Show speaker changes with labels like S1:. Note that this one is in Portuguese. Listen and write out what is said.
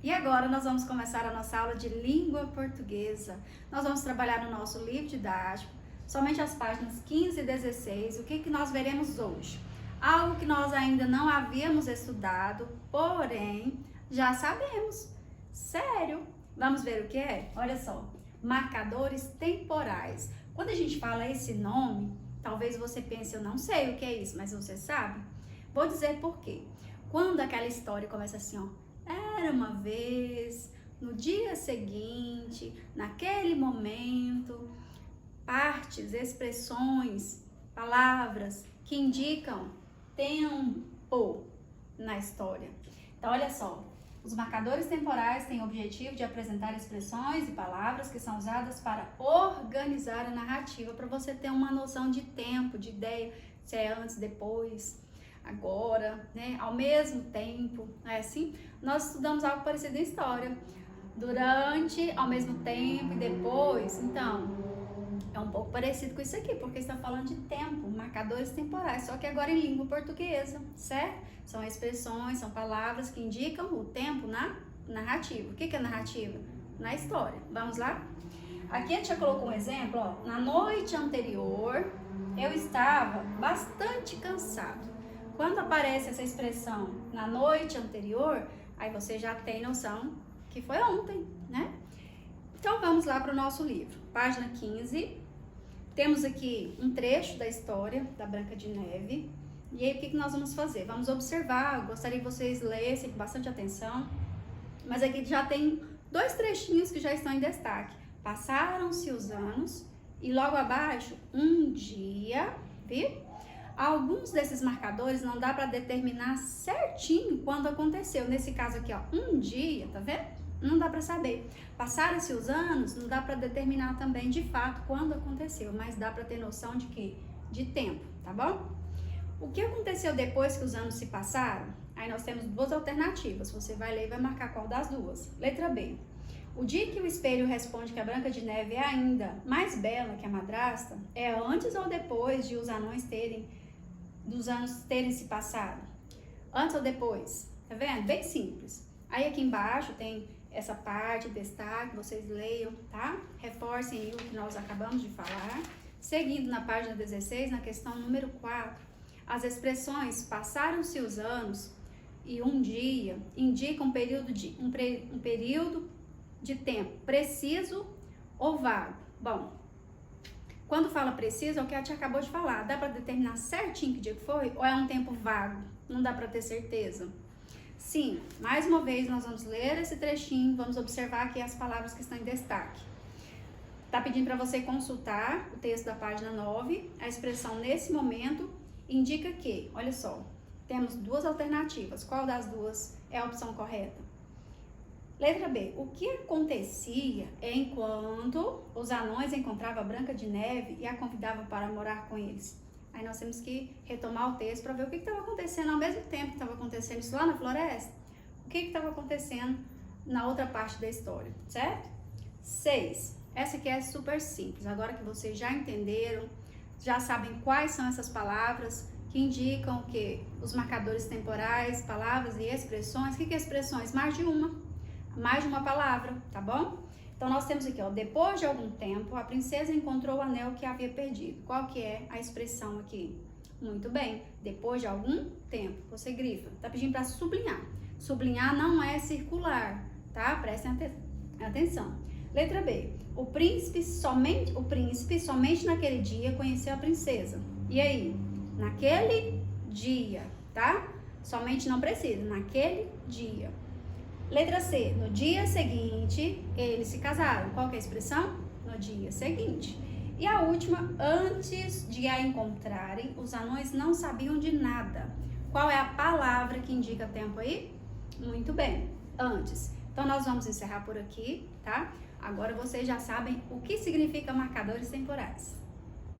S1: E agora nós vamos começar a nossa aula de língua portuguesa. Nós vamos trabalhar no nosso livro didático, somente as páginas 15 e 16. O que nós veremos hoje? Algo que nós ainda não havíamos estudado, porém já sabemos. Sério? Vamos ver o que é? Olha só, marcadores temporais. Quando a gente fala esse nome, talvez você pense, eu não sei o que é isso, mas você sabe? Vou dizer por quê. Quando aquela história começa assim, ó, era uma vez, no dia seguinte, naquele momento, partes, expressões, palavras que indicam tempo na história. Então, olha só, os marcadores temporais têm o objetivo de apresentar expressões e palavras que são usadas para organizar a narrativa, para você ter uma noção de tempo, de ideia, se é antes, depois, agora, né? Ao mesmo tempo, não é assim? Nós estudamos algo parecido em história. Durante, ao mesmo tempo e depois. Então, é um pouco parecido com isso aqui, porque está falando de tempo, marcadores temporais, só que agora em língua portuguesa, certo? São expressões, são palavras que indicam o tempo na narrativa. O que é narrativa? Na história. Vamos lá? Aqui a gente já colocou um exemplo, ó. Na noite anterior, eu estava bastante cansado. Quando aparece essa expressão na noite anterior, aí você já tem noção que foi ontem, né? Então vamos lá para o nosso livro, página 15. Temos aqui um trecho da história da Branca de Neve. E aí o que nós vamos fazer? Vamos observar, eu gostaria que vocês lessem com bastante atenção. Mas aqui já tem dois trechinhos que já estão em destaque. Passaram-se os anos e logo abaixo, um dia, viu? Alguns desses marcadores não dá para determinar certinho quando aconteceu. Nesse caso aqui, ó, um dia, tá vendo? Não dá para saber. Passaram-se os anos, não dá para determinar também de fato quando aconteceu, mas dá para ter noção de quê? De tempo, tá bom? O que aconteceu depois que os anos se passaram? Aí nós temos duas alternativas. Você vai ler e vai marcar qual das duas. Letra B. O dia que o espelho responde que a Branca de Neve é ainda mais bela que a madrasta é antes ou depois de os anões dos anos terem se passado? Antes ou depois? Tá vendo? Bem simples. Aí aqui embaixo tem essa parte, destaque, vocês leiam, tá? Reforcem aí o que nós acabamos de falar. Seguindo na página 16, na questão número 4, as expressões passaram-se os anos e um dia indicam um período de tempo preciso ou vago. Bom, quando fala preciso, é o que a gente acabou de falar. Dá para determinar certinho que dia que foi ou é um tempo vago? Não dá para ter certeza. Sim, mais uma vez nós vamos ler esse trechinho, vamos observar aqui as palavras que estão em destaque. Tá pedindo para você consultar o texto da página 9, a expressão nesse momento indica que, olha só, temos duas alternativas. Qual das duas é a opção correta? Letra B. O que acontecia enquanto os anões encontravam a Branca de Neve e a convidavam para morar com eles? Aí nós temos que retomar o texto para ver o que estava acontecendo ao mesmo tempo que estava acontecendo isso lá na floresta. O que estava acontecendo na outra parte da história, certo? 6. Essa aqui é super simples. Agora que vocês já entenderam, já sabem quais são essas palavras que indicam que os marcadores temporais, palavras e expressões. O que é expressões? Mais de uma palavra, tá bom? Então nós temos aqui, ó, depois de algum tempo, a princesa encontrou o anel que havia perdido. Qual que é a expressão aqui? Muito bem, depois de algum tempo. Você grifa, tá pedindo para sublinhar. Sublinhar não é circular, tá? Prestem atenção. Letra B. O príncipe somente naquele dia conheceu a princesa. E aí? Naquele dia, tá? Somente não precisa, naquele dia. Letra C. No dia seguinte, eles se casaram. Qual que é a expressão? No dia seguinte. E a última, antes de a encontrarem, os anões não sabiam de nada. Qual é a palavra que indica tempo aí? Muito bem, antes. Então, nós vamos encerrar por aqui, tá? Agora vocês já sabem o que significa marcadores temporais.